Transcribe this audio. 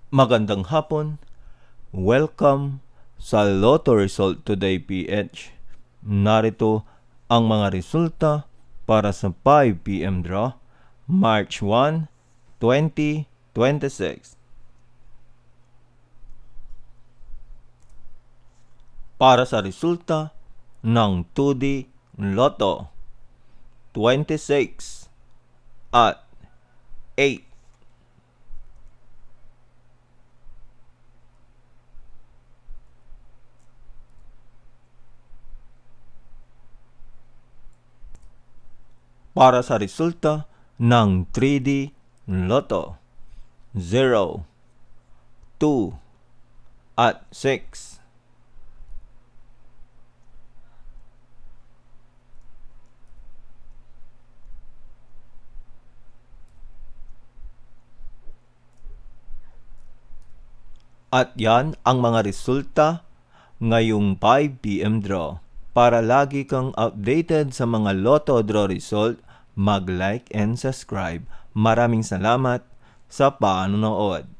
Magandang hapon. Welcome sa Lotto Result Today PH. Narito ang mga resulta para sa 5 p.m. draw, March 1, 2026. Para sa resulta ng 2D Lotto, 26 at 8. Para sa resulta ng 3D Lotto, 0, 2, at 6. At yan ang mga resulta ngayong 5 p.m. draw. Para lagi kang updated sa mga Lotto draw result, mag-like and subscribe. Maraming salamat sa panonood.